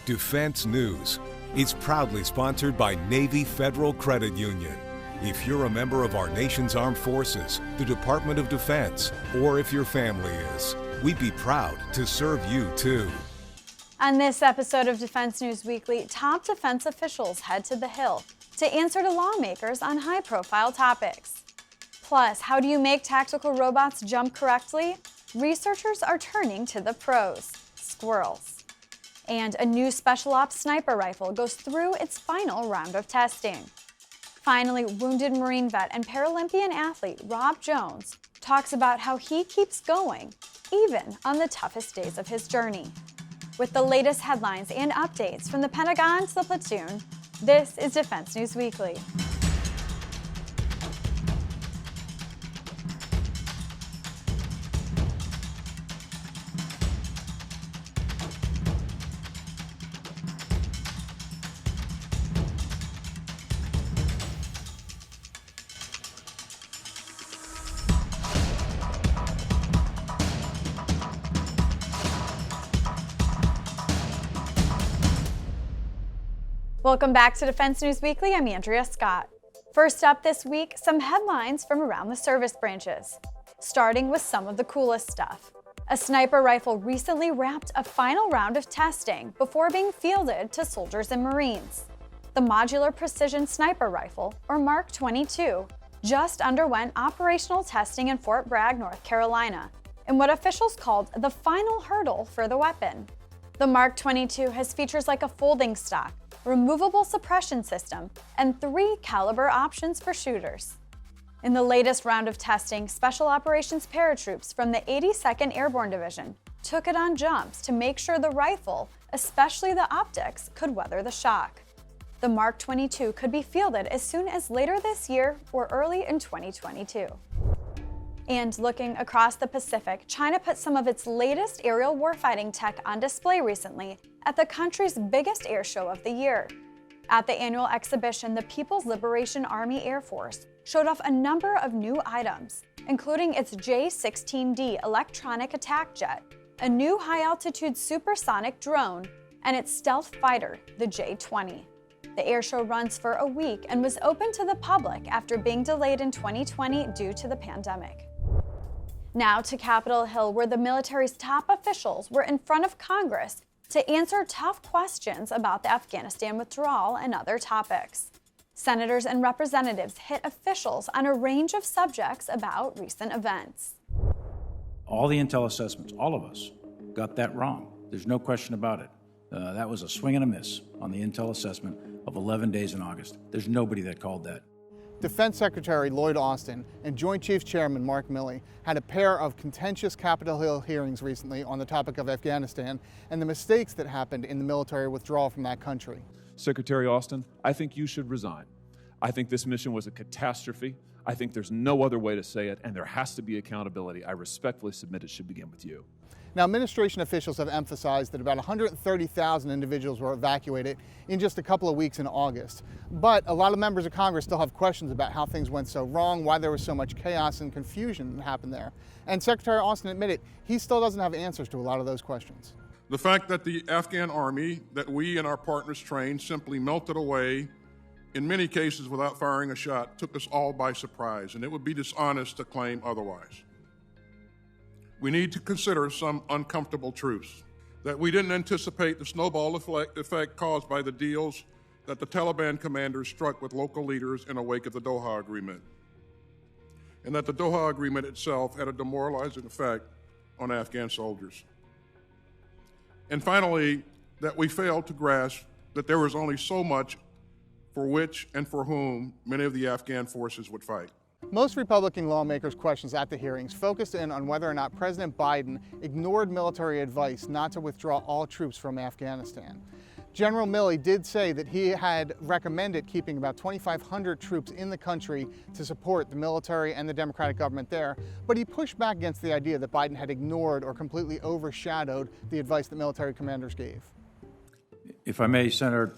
Defense News. It's proudly sponsored by Navy Federal Credit Union. If you're a member of our nation's armed forces, the Department of Defense, or if your family is, we'd be proud to serve you too. On this episode of Defense News Weekly, top defense officials head to the Hill to answer to lawmakers on high-profile topics. Plus, how do you make tactical robots jump correctly? Researchers are turning to the pros, squirrels. And a new special ops sniper rifle goes through its final round of testing. Finally, wounded Marine vet and Paralympian athlete Rob Jones talks about how he keeps going, even on the toughest days of his journey. With the latest headlines and updates from the Pentagon to the platoon, this is Defense News Weekly. Welcome back to Defense News Weekly. I'm Andrea Scott. First up this week, some headlines from around the service branches. Starting with some of the coolest stuff. A sniper rifle recently wrapped a final round of testing before being fielded to soldiers and Marines. The Modular Precision Sniper Rifle, or Mark 22, just underwent operational testing in Fort Bragg, North Carolina, in what officials called the final hurdle for the weapon. The Mark 22 has features like a folding stock, removable suppression system, and 3 caliber options for shooters. In the latest round of testing, Special Operations paratroops from the 82nd Airborne Division took it on jumps to make sure the rifle, especially the optics, could weather the shock. The Mark 22 could be fielded as soon as later this year or early in 2022. And looking across the Pacific, China put some of its latest aerial warfighting tech on display recently at the country's biggest air show of the year. At the annual exhibition, the People's Liberation Army Air Force showed off a number of new items, including its J-16D electronic attack jet, a new high-altitude supersonic drone, and its stealth fighter, the J-20. The air show runs for a week and was open to the public after being delayed in 2020 due to the pandemic. Now to Capitol Hill, where the military's top officials were in front of Congress to answer tough questions about the Afghanistan withdrawal and other topics. Senators and representatives hit officials on a range of subjects about recent events. All the intel assessments, all of us, got that wrong. There's no question about it. That was a swing and a miss on the intel assessment of 11 days in August. There's nobody that called that. Defense Secretary Lloyd Austin and Joint Chiefs Chairman Mark Milley had a pair of contentious Capitol Hill hearings recently on the topic of Afghanistan and the mistakes that happened in the military withdrawal from that country. Secretary Austin, I think you should resign. I think this mission was a catastrophe. I think there's no other way to say it, and there has to be accountability. I respectfully submit it should begin with you. Now, administration officials have emphasized that about 130,000 individuals were evacuated in just a couple of weeks in August. But a lot of members of Congress still have questions about how things went so wrong, why there was so much chaos and confusion that happened there. And Secretary Austin admitted he still doesn't have answers to a lot of those questions. The fact that the Afghan army that we and our partners trained simply melted away, in many cases without firing a shot, took us all by surprise, and it would be dishonest to claim otherwise. We need to consider some uncomfortable truths. That we didn't anticipate the snowball effect caused by the deals that the Taliban commanders struck with local leaders in the wake of the Doha Agreement. And that the Doha Agreement itself had a demoralizing effect on Afghan soldiers. And finally, that we failed to grasp that there was only so much for which and for whom many of the Afghan forces would fight. Most Republican lawmakers' questions at the hearings focused in on whether or not President Biden ignored military advice not to withdraw all troops from Afghanistan. General Milley did say that he had recommended keeping about 2,500 troops in the country to support the military and the Democratic government there, but he pushed back against the idea that Biden had ignored or completely overshadowed the advice that military commanders gave. If I may, Senator,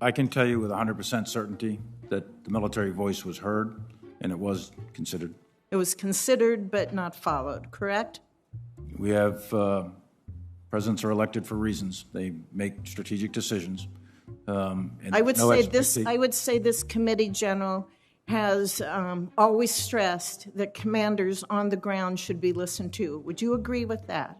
I can tell you with 100% certainty that the military voice was heard and it was considered. It was considered but not followed, correct? We have Presidents are elected for reasons. They make strategic decisions. And I would no say expectation- I would say this committee, General, has always stressed that commanders on the ground should be listened to. Would you agree with that?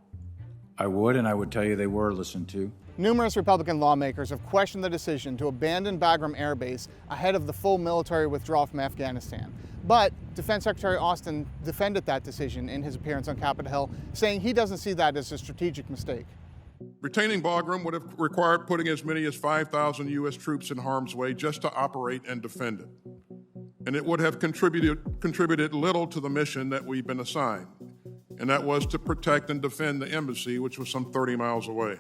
I would, and I would tell you they were listened to. Numerous Republican lawmakers have questioned the decision to abandon Bagram Air Base ahead of the full military withdrawal from Afghanistan. But Defense Secretary Austin defended that decision in his appearance on Capitol Hill, saying he doesn't see that as a strategic mistake. Retaining Bagram would have required putting as many as 5,000 U.S. troops in harm's way just to operate and defend it. And it would have contributed little to the mission that we've been assigned, and that was to protect and defend the embassy, which was some 30 miles away.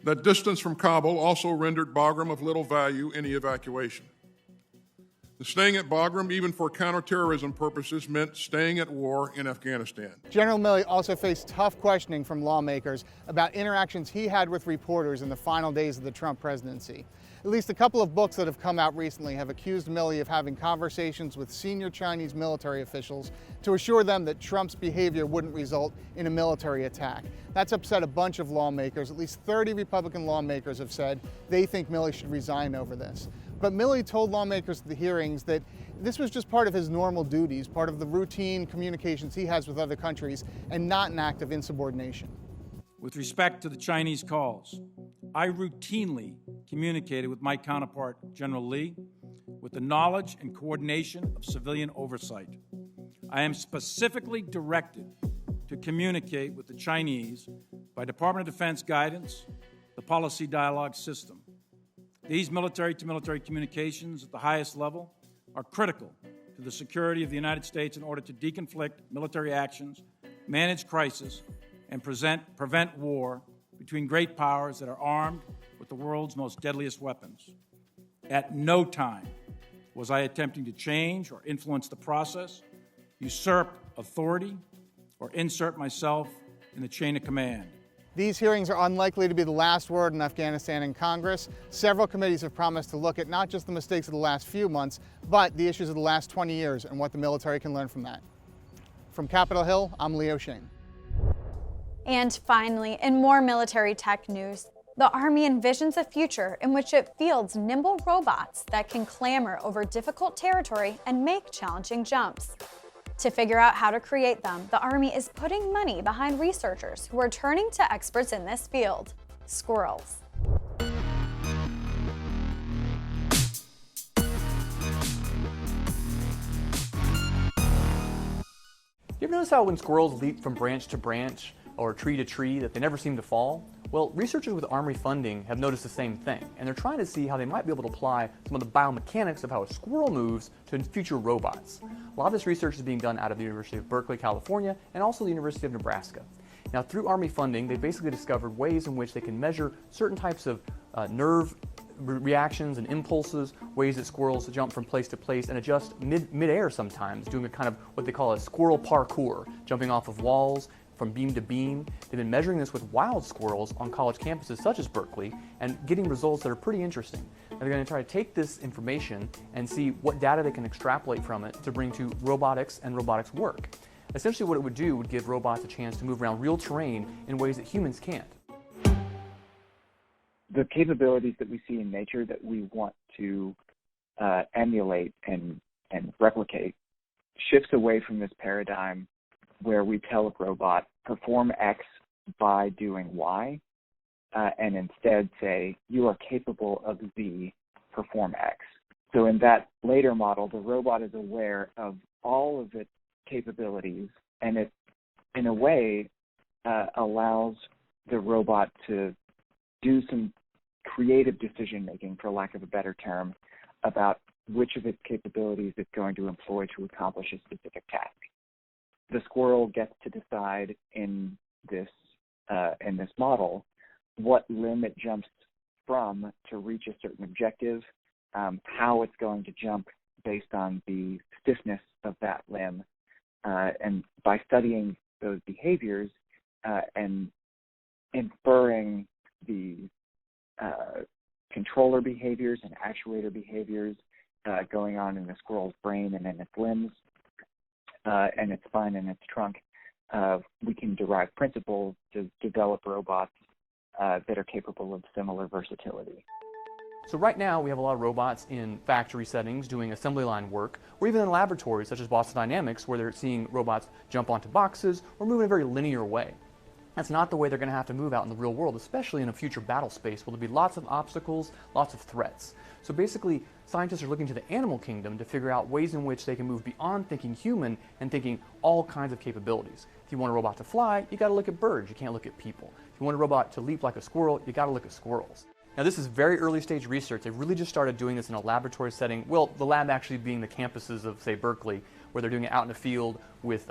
That distance from Kabul also rendered Bagram of little value in the evacuation. Staying at Bagram, even for counterterrorism purposes, meant staying at war in Afghanistan. General Milley also faced tough questioning from lawmakers about interactions he had with reporters in the final days of the Trump presidency. At least a couple of books that have come out recently have accused Milley of having conversations with senior Chinese military officials to assure them that Trump's behavior wouldn't result in a military attack. That's upset a bunch of lawmakers. At least 30 Republican lawmakers have said they think Milley should resign over this. But Milley told lawmakers at the hearings that this was just part of his normal duties, part of the routine communications he has with other countries, and not an act of insubordination. With respect to the Chinese calls, I routinely communicated with my counterpart, General Lee, with the knowledge and coordination of civilian oversight. I am specifically directed to communicate with the Chinese by Department of Defense guidance, the policy dialogue system. These military-to-military communications at the highest level are critical to the security of the United States in order to deconflict military actions, manage crisis, and prevent war between great powers that are armed with the world's most deadliest weapons. At no time was I attempting to change or influence the process, usurp authority, or insert myself in the chain of command. These hearings are unlikely to be the last word in Afghanistan in Congress. Several committees have promised to look at not just the mistakes of the last few months, but the issues of the last 20 years and what the military can learn from that. From Capitol Hill, I'm Leo Shane. And finally, in more military tech news, the Army envisions a future in which it fields nimble robots that can clamber over difficult territory and make challenging jumps. To figure out how to create them, the Army is putting money behind researchers who are turning to experts in this field, squirrels. You ever notice how when squirrels leap from branch to branch or tree to tree that they never seem to fall? Well, researchers with Army funding have noticed the same thing, and they're trying to see how they might be able to apply some of the biomechanics of how a squirrel moves to future robots. A lot of this research is being done out of the University of Berkeley, California, and also the University of Nebraska. Now, through Army funding, they basically discovered ways in which they can measure certain types of nerve reactions and impulses, ways that squirrels jump from place to place and adjust mid-air sometimes, doing a kind of what they call a squirrel parkour, jumping off of walls, from beam to beam. They've been measuring this with wild squirrels on college campuses such as Berkeley and getting results that are pretty interesting. And they're going to try to take this information and see what data they can extrapolate from it to bring to robotics and robotics work. Essentially what it would do would give robots a chance to move around real terrain in ways that humans can't. The capabilities that we see in nature that we want to emulate and replicate shifts away from this paradigm where we tell a robot, perform X by doing Y, and instead say, you are capable of Z, perform X. So in that later model, the robot is aware of all of its capabilities, and it, in a way, allows the robot to do some creative decision-making, for lack of a better term, about which of its capabilities it's going to employ to accomplish a specific task. The squirrel gets to decide in this model what limb it jumps from to reach a certain objective, how it's going to jump based on the stiffness of that limb, and by studying those behaviors and inferring the controller behaviors and actuator behaviors going on in the squirrel's brain and in its limbs, and its spine and its trunk, we can derive principles to develop robots that are capable of similar versatility. So right now we have a lot of robots in factory settings doing assembly line work, or even in laboratories such as Boston Dynamics, where they're seeing robots jump onto boxes or move in a very linear way. That's not the way they're going to have to move out in the real world, especially in a future battle space where there'll be lots of obstacles, lots of threats. So basically, scientists are looking to the animal kingdom to figure out ways in which they can move beyond thinking human and thinking all kinds of capabilities. If you want a robot to fly, you got to look at birds, you can't look at people. If you want a robot to leap like a squirrel, you got to look at squirrels. Now this is very early stage research. They've really just started doing this in a laboratory setting. Well, the lab actually being the campuses of, say, Berkeley, where they're doing it out in the field with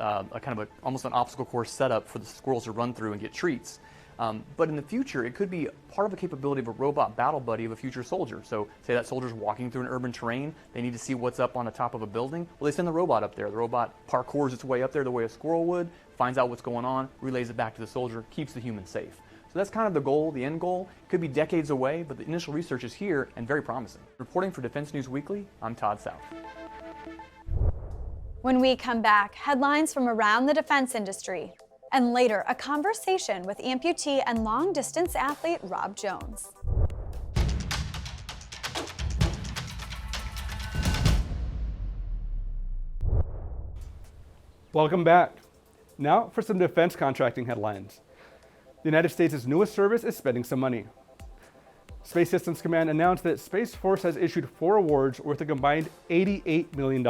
almost an obstacle course setup for the squirrels to run through and get treats. But in the future, it could be part of a capability of a robot battle buddy of a future soldier. So say that soldier's walking through an urban terrain, they need to see what's up on the top of a building. Well, they send the robot up there. The robot parkours its way up there the way a squirrel would, finds out what's going on, relays it back to the soldier, keeps the human safe. So that's kind of the goal, the end goal. It could be decades away, but the initial research is here and very promising. Reporting for Defense News Weekly, I'm Todd South. When we come back, headlines from around the defense industry. And later, a conversation with amputee and long-distance athlete Rob Jones. Welcome back. Now for some defense contracting headlines. The United States' newest service is spending some money. Space Systems Command announced that Space Force has issued 4 awards worth a combined $88 million.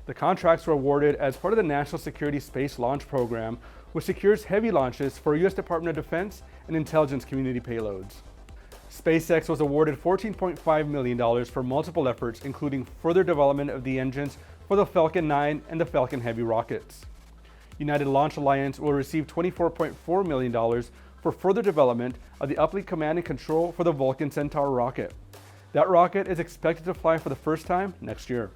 The contracts were awarded as part of the National Security Space Launch Program, which secures heavy launches for U.S. Department of Defense and intelligence community payloads. SpaceX was awarded $14.5 million for multiple efforts, including further development of the engines for the Falcon 9 and the Falcon Heavy rockets. United Launch Alliance will receive $24.4 million for further development of the uplink command and control for the Vulcan Centaur rocket. That rocket is expected to fly for the first time next year.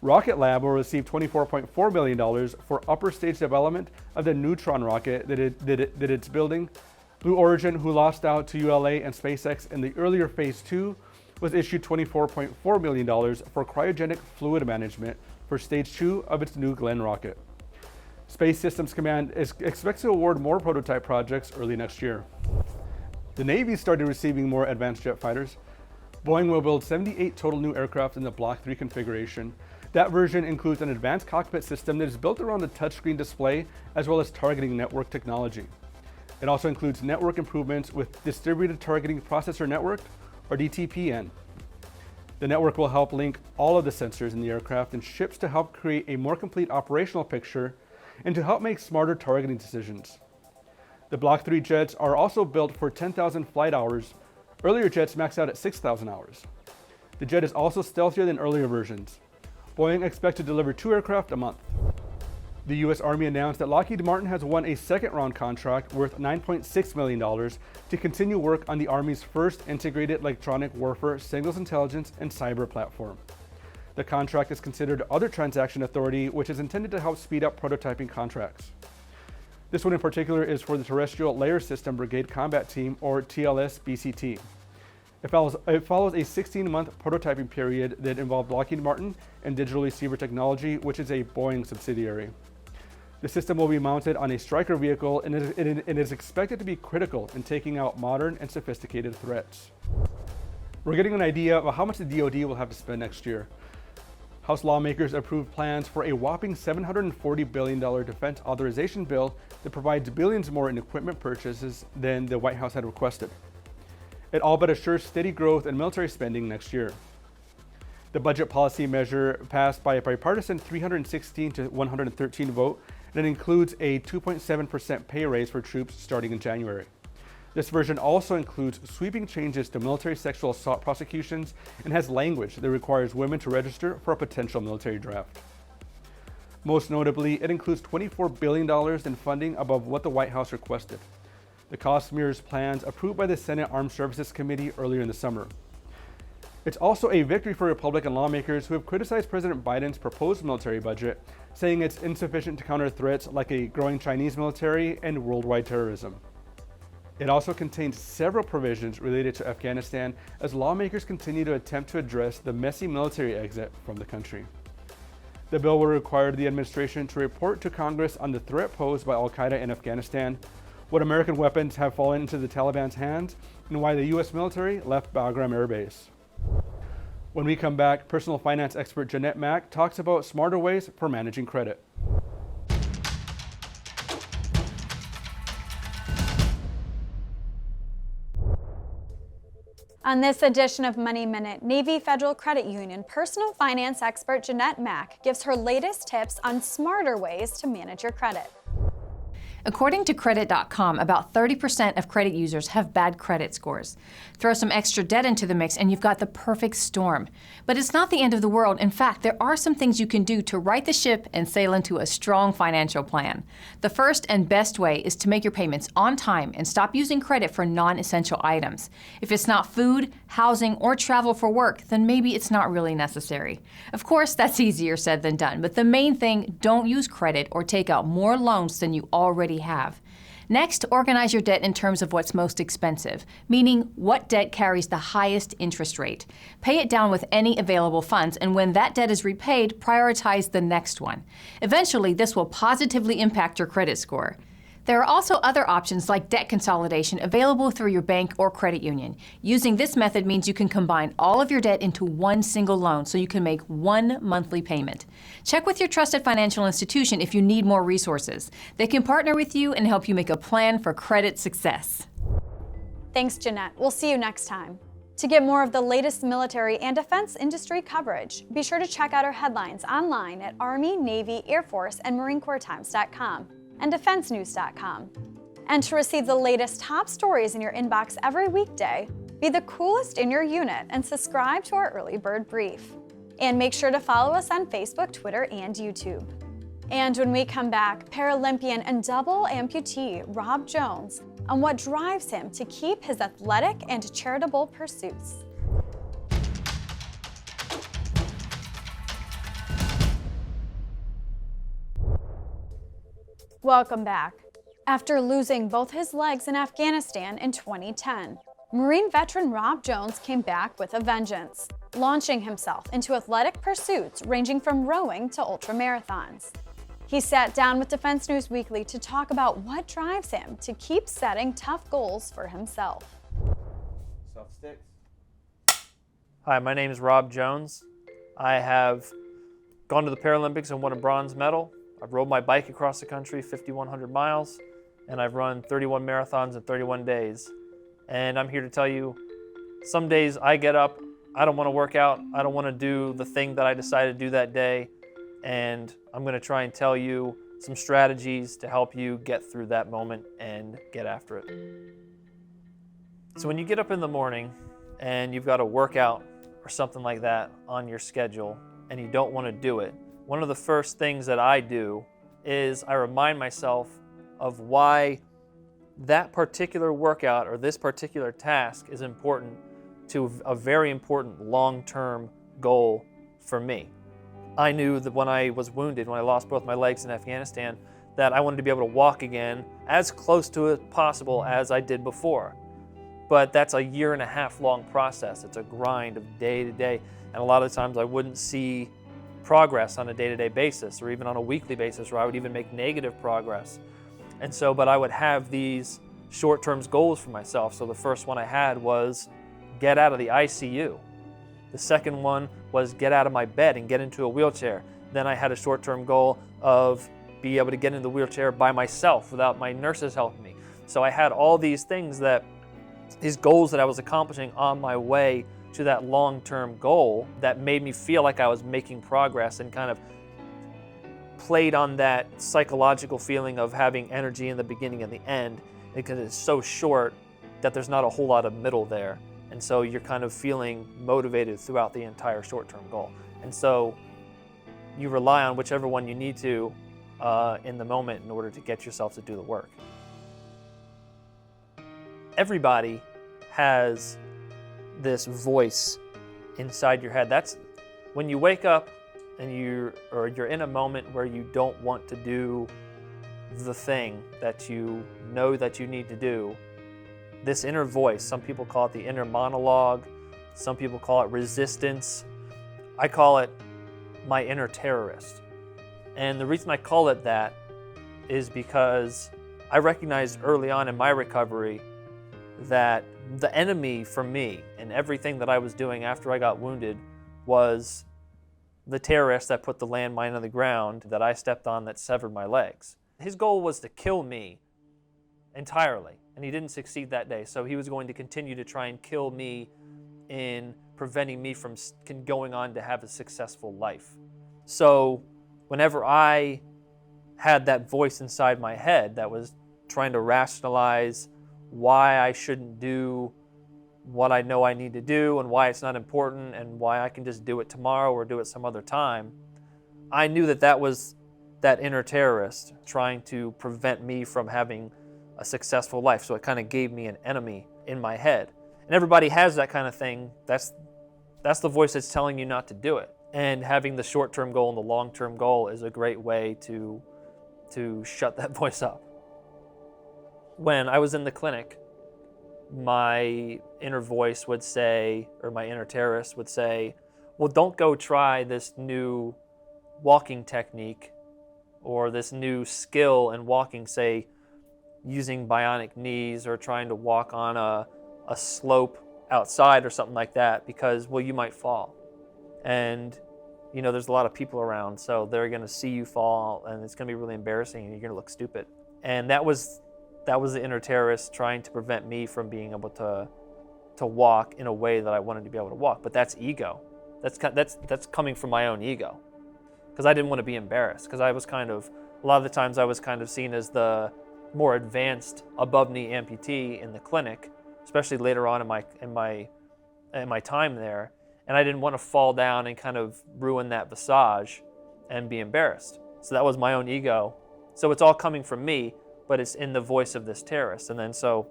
Rocket Lab will receive $24.4 million for upper stage development of the Neutron rocket that it's building. Blue Origin, who lost out to ULA and SpaceX in the earlier Phase 2, was issued $24.4 million for cryogenic fluid management for Stage 2 of its New Glenn rocket. Space Systems Command expects to award more prototype projects early next year. The Navy started receiving more advanced jet fighters. Boeing will build 78 total new aircraft in the Block 3 configuration. That version includes an advanced cockpit system that is built around a touchscreen display as well as targeting network technology. It also includes network improvements with Distributed Targeting Processor Network, or DTPN. The network will help link all of the sensors in the aircraft and ships to help create a more complete operational picture and to help make smarter targeting decisions. The Block 3 jets are also built for 10,000 flight hours. Earlier jets max out at 6,000 hours. The jet is also stealthier than earlier versions. Boeing expects to deliver 2 aircraft a month. The U.S. Army announced that Lockheed Martin has won a second-round contract worth $9.6 million to continue work on the Army's first integrated electronic warfare signals intelligence and cyber platform. The contract is considered Other Transaction Authority, which is intended to help speed up prototyping contracts. This one in particular is for the Terrestrial Layer System Brigade Combat Team, or TLS-BCT. It follows a 16-month prototyping period that involved Lockheed Martin and Digital Receiver Technology, which is a Boeing subsidiary. The system will be mounted on a Stryker vehicle and it is expected to be critical in taking out modern and sophisticated threats. We're getting an idea of how much the DoD will have to spend next year. House lawmakers approved plans for a whopping $740 billion defense authorization bill that provides billions more in equipment purchases than the White House had requested. It all but assures steady growth in military spending next year. The budget policy measure passed by a bipartisan 316 to 113 vote, and it includes a 2.7% pay raise for troops starting in January. This version also includes sweeping changes to military sexual assault prosecutions and has language that requires women to register for a potential military draft. Most notably, it includes $24 billion in funding above what the White House requested. The cost mirrors plans approved by the Senate Armed Services Committee earlier in the summer. It's also a victory for Republican lawmakers who have criticized President Biden's proposed military budget, saying it's insufficient to counter threats like a growing Chinese military and worldwide terrorism. It also contains several provisions related to Afghanistan as lawmakers continue to attempt to address the messy military exit from the country. The bill will require the administration to report to Congress on the threat posed by al-Qaeda in Afghanistan, what American weapons have fallen into the Taliban's hands, and why the U.S. military left Bagram Air Base. When we come back, personal finance expert Jeanette Mack talks about smarter ways for managing credit. On this edition of Money Minute, Navy Federal Credit Union personal finance expert Jeanette Mack gives her latest tips on smarter ways to manage your credit. According to Credit.com, about 30% of credit users have bad credit scores. Throw some extra debt into the mix and you've got the perfect storm. But it's not the end of the world. In fact, there are some things you can do to right the ship and sail into a strong financial plan. The first and best way is to make your payments on time and stop using credit for non-essential items. If it's not food, housing, or travel for work, then maybe it's not really necessary. Of course, that's easier said than done, but the main thing, don't use credit or take out more loans than you already have. Next, organize your debt in terms of what's most expensive, meaning what debt carries the highest interest rate. Pay it down with any available funds, and when that debt is repaid, prioritize the next one. Eventually, this will positively impact your credit score. There are also other options like debt consolidation available through your bank or credit union. Using this method means you can combine all of your debt into one single loan so you can make one monthly payment. Check with your trusted financial institution if you need more resources. They can partner with you and help you make a plan for credit success. Thanks, Jeanette. We'll see you next time. To get more of the latest military and defense industry coverage, be sure to check out our headlines online at Army, Navy, Air Force, and MarineCorpsTimes.com. and DefenseNews.com. And to receive the latest top stories in your inbox every weekday, be the coolest in your unit and subscribe to our Early Bird Brief. And make sure to follow us on Facebook, Twitter, and YouTube. And when we come back, Paralympian and double amputee Rob Jones on what drives him to keep his athletic and charitable pursuits. Welcome back. After losing both his legs in Afghanistan in 2010, Marine veteran Rob Jones came back with a vengeance, launching himself into athletic pursuits ranging from rowing to ultramarathons. He sat down with Defense News Weekly to talk about what drives him to keep setting tough goals for himself. Soft sticks. Hi, my name is Rob Jones. I have gone to the Paralympics and won a bronze medal. I've rode my bike across the country 5,100 miles, and I've run 31 marathons in 31 days. And I'm here to tell you, some days I get up, I don't want to work out, I don't want to do the thing that I decided to do that day, and I'm going to try and tell you some strategies to help you get through that moment and get after it. So when you get up in the morning and you've got a workout or something like that on your schedule and you don't want to do it, one of the first things that I do is I remind myself of why that particular workout or this particular task is important to a very important long-term goal for me. I knew that when I was wounded, when I lost both my legs in Afghanistan, that I wanted to be able to walk again as close to it possible as I did before. But that's a 1.5 year long process. It's a grind of day to day. And a lot of times I wouldn't see progress on a day-to-day basis or even on a weekly basis, or I would even make negative progress. And so, but I would have these short-term goals for myself. So the first one I had was get out of the ICU. The second one was get out of my bed and get into a wheelchair. Then I had a short-term goal of be able to get into the wheelchair by myself without my nurses helping me. So I had all these things these goals that I was accomplishing on my way to that long-term goal that made me feel like I was making progress and kind of played on that psychological feeling of having energy in the beginning and the end, because it's so short that there's not a whole lot of middle there. And so you're kind of feeling motivated throughout the entire short-term goal. And so you rely on whichever one you need to in the moment in order to get yourself to do the work. Everybody has this voice inside your head. That's when you wake up and you're in a moment where you don't want to do the thing that you know that you need to do. This inner voice, some people call it the inner monologue, some people call it resistance. I call it my inner terrorist. And the reason I call it that is because I recognized early on in my recovery that the enemy for me and everything that I was doing after I got wounded was the terrorist that put the landmine on the ground that I stepped on that severed my legs. His goal was to kill me entirely, and he didn't succeed that day. So he was going to continue to try and kill me in preventing me from going on to have a successful life. So whenever I had that voice inside my head that was trying to rationalize why I shouldn't do what I know I need to do and why it's not important and why I can just do it tomorrow or do it some other time, I knew that that was that inner terrorist trying to prevent me from having a successful life. So it kind of gave me an enemy in my head. And everybody has that kind of thing. That's the voice that's telling you not to do it. And having the short-term goal and the long-term goal is a great way to shut that voice up. When I was in the clinic, my inner voice would say, or my inner terrorist would say, well, don't go try this new walking technique or this new skill in walking, say, using bionic knees or trying to walk on a slope outside or something like that because, well, you might fall. And, you know, there's a lot of people around, so they're going to see you fall and it's going to be really embarrassing and you're going to look stupid. And that was the inner terrorist trying to prevent me from being able to walk in a way that I wanted to be able to walk. But that's ego. That's coming from my own ego, because I didn't want to be embarrassed. Because a lot of the times I was kind of seen as the more advanced above knee amputee in the clinic, especially later on in my time there. And I didn't want to fall down and kind of ruin that visage and be embarrassed. So that was my own ego. So it's all coming from me, but it's in the voice of this terrorist. And then so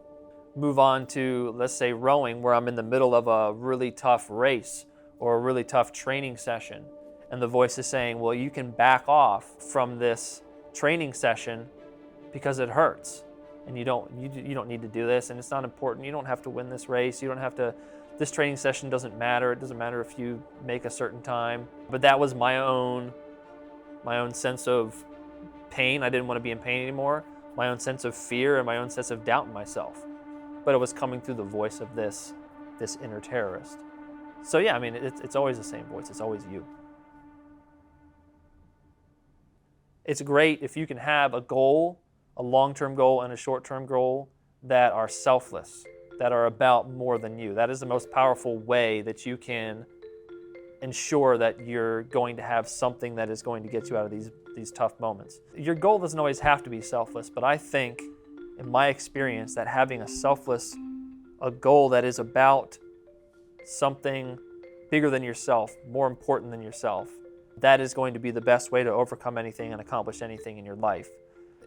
move on to, let's say, rowing, where I'm in the middle of a really tough race or a really tough training session. And the voice is saying, well, you can back off from this training session because it hurts. And you don't need to do this, and it's not important. You don't have to win this race. You don't have to, this training session doesn't matter. It doesn't matter if you make a certain time. But that was my own sense of pain. I didn't want to be in pain anymore. My own sense of fear and my own sense of doubt in myself. But it was coming through the voice of this inner terrorist. So yeah, I mean, it's always the same voice. It's always you. It's great if you can have a goal, a long-term goal and a short-term goal that are selfless, that are about more than you. That is the most powerful way that you can ensure that you're going to have something that is going to get you out of these tough moments. Your goal doesn't always have to be selfless, but I think, in my experience, that having a goal that is about something bigger than yourself, more important than yourself, that is going to be the best way to overcome anything and accomplish anything in your life.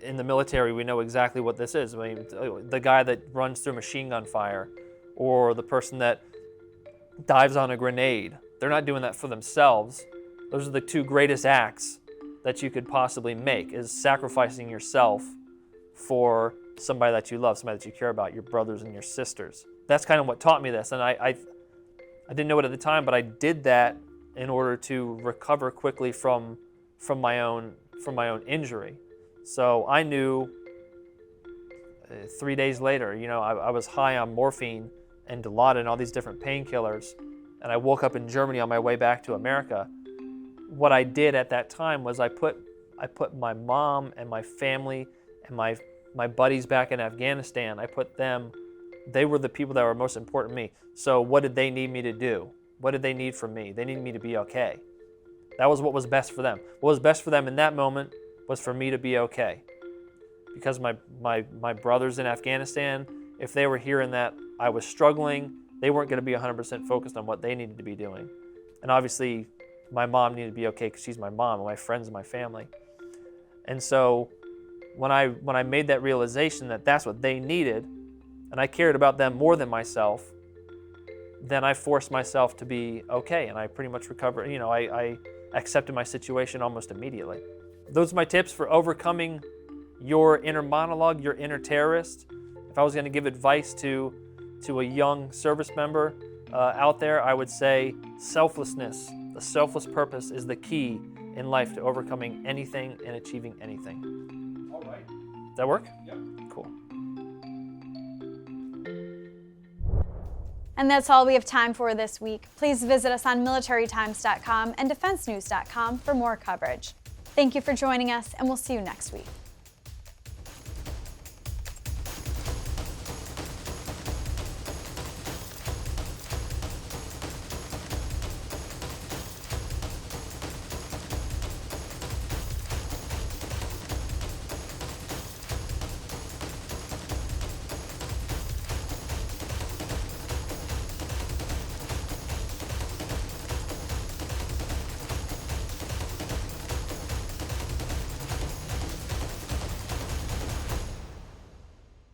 In the military, we know exactly what this is. I mean, the guy that runs through machine gun fire, or the person that dives on a grenade, they're not doing that for themselves. Those are the two greatest acts that you could possibly make, is sacrificing yourself for somebody that you love, somebody that you care about, your brothers and your sisters. That's kind of what taught me this. And I didn't know it at the time, but I did that in order to recover quickly from my own injury. So I knew 3 days later, I was high on morphine and Dilaudid and all these different painkillers, and I woke up in Germany on my way back to America. What I did at that time was I put my mom and my family and my buddies back in Afghanistan, they were the people that were most important to me. So what did they need me to do? What did they need from me? They needed me to be okay. That was what was best for them. What was best for them in that moment was for me to be okay. Because my brothers in Afghanistan, if they were hearing that I was struggling, they weren't going to be 100% focused on what they needed to be doing. And obviously, my mom needed to be okay because she's my mom and my friends and my family. And so when I made that realization that that's what they needed, and I cared about them more than myself, then I forced myself to be okay, and I pretty much recovered. I accepted my situation almost immediately. Those are my tips for overcoming your inner monologue, your inner terrorist. If I was going to give advice to a young service member out there, I would say selflessness. The selfless purpose is the key in life to overcoming anything and achieving anything. All right. Does that work? Yep. Cool. And that's all we have time for this week. Please visit us on militarytimes.com and defensenews.com for more coverage. Thank you for joining us, and we'll see you next week.